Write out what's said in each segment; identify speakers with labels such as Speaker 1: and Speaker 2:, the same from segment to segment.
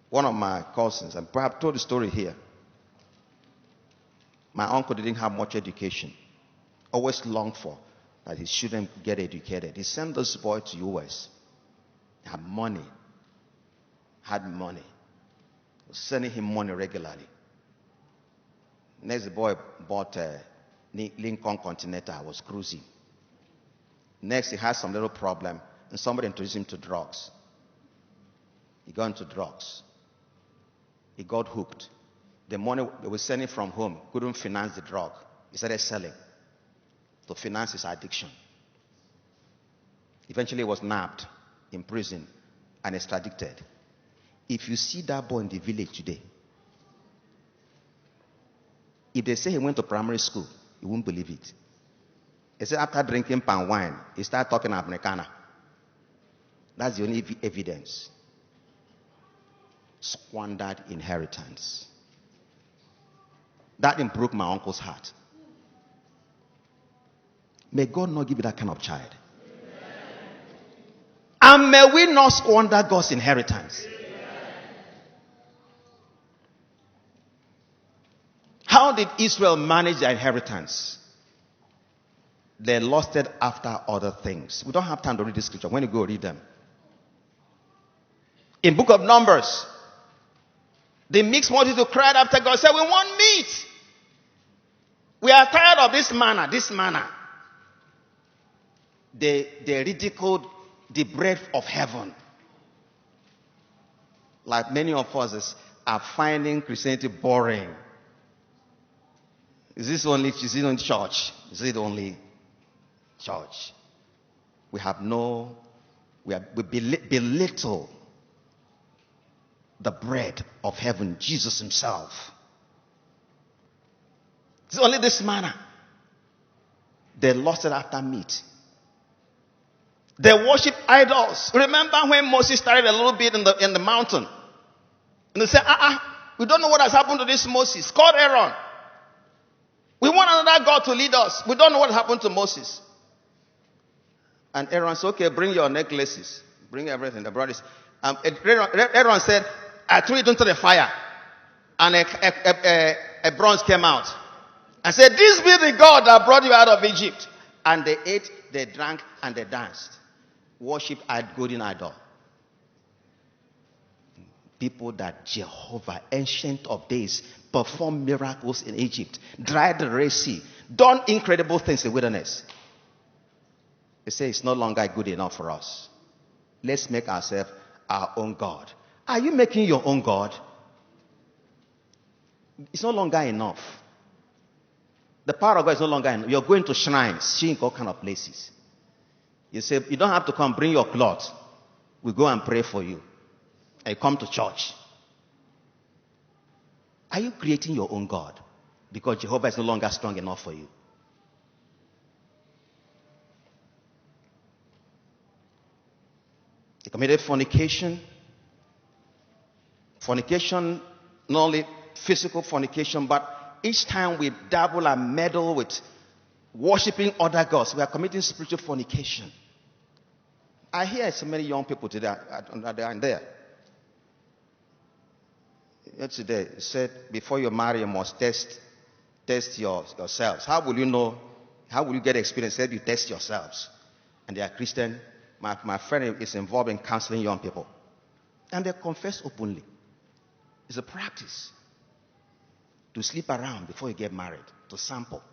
Speaker 1: One of my cousins, and perhaps told the story here. My uncle didn't have much education. Always longed for that his children get educated. He sent this boy to US. Had money. Was sending him money regularly. Next, the boy bought a Lincoln Continental, was cruising. Next, he had some little problem, and somebody introduced him to drugs. He got into drugs. He got hooked. The money they were sending from home couldn't finance the drug. He started selling to finance his addiction. Eventually, he was nabbed, in prison, and extradited. If you see that boy in the village today, if they say he went to primary school, you won't believe it. He said after drinking palm wine, he started talking Americana. That's the only evidence. Squandered inheritance. That broke my uncle's heart. May God not give you that kind of child. Amen. And may we not squander God's inheritance. Amen. How did Israel manage their inheritance? They lost it after other things. We don't have time to read this scripture. When you go read them. In book of Numbers, the mixed multitude cried after God, said, we want meat. We are tired of this manna. They ridiculed the bread of heaven. Like many of us are finding Christianity boring. Is it only church? Is it only church? We belittle the bread of heaven, Jesus himself. It's only this manna. They lost it after meat. They worship idols. Remember when Moses started a little bit in the mountain? And they said, we don't know what has happened to this Moses. Call Aaron. We want another God to lead us. We don't know what happened to Moses. And Aaron said, okay, bring your necklaces. Bring everything. The brothers. Aaron said, I threw it into the fire. And a bronze came out. And said, this be the God that brought you out of Egypt. And they ate, they drank, and they danced. Worship at golden idol. People that Jehovah, ancient of days, performed miracles in Egypt, dried the Red Sea, done incredible things in the wilderness. They say it's no longer good enough for us. Let's make ourselves our own God. Are you making your own God? It's no longer enough. The power of God is no longer enough. You're going to shrines, seeing all kind of places. You say, you don't have to come, bring your cloth. We go and pray for you. And you come to church. Are you creating your own God? Because Jehovah is no longer strong enough for you. They committed fornication. Fornication, not only physical fornication, but each time we dabble and meddle with worshiping other gods, we are committing spiritual fornication. I hear so many young people today and there. Today, it said, before you marry, you must test yourselves. How will you know? How will you get experience? Said you test yourselves. And they are Christian. My friend is involved in counseling young people. And they confess openly. It's a practice to sleep around before you get married, to sample.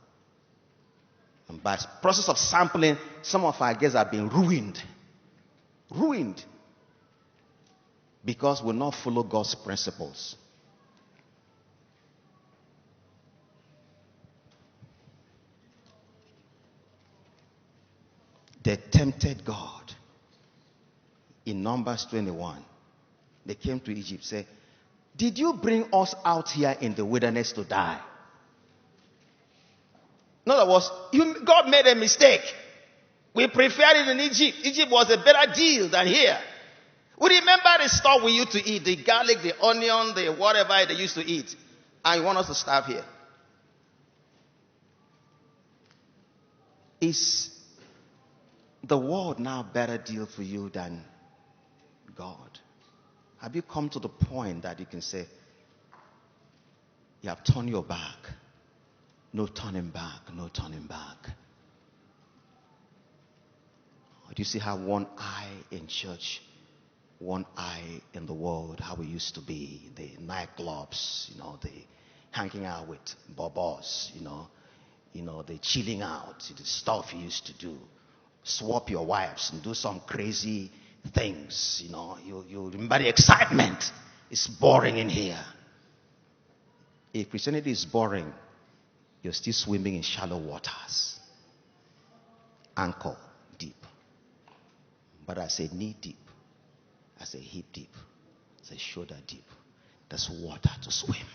Speaker 1: And by the process of sampling, some of our girls have been ruined. Ruined. Because we will not follow God's principles. They tempted God. In Numbers 21, they came to Egypt and said, did you bring us out here in the wilderness to die? In other words, God made a mistake. We preferred it in Egypt. Egypt was a better deal than here. We remember the stuff we used to eat, the garlic, the onion, the whatever they used to eat. And you want us to starve here. Is the world now a better deal for you than God? Have you come to the point that you can say, you have turned your back? No turning back, no turning back. Do you see how one eye in church, one eye in the world, how it used to be? The nightclubs, the hanging out with bobos, the chilling out, the stuff you used to do. Swap your wives and do some crazy things, you remember the excitement. It's boring in here. If Christianity is boring, you're still swimming in shallow waters. Ankle deep. But I say knee deep. I say hip deep. I say shoulder deep. There's water to swim.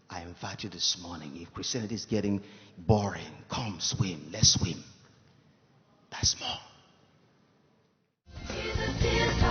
Speaker 1: I invite you this morning. If Christianity is getting boring, come swim. Let's swim. That's more. Jesus is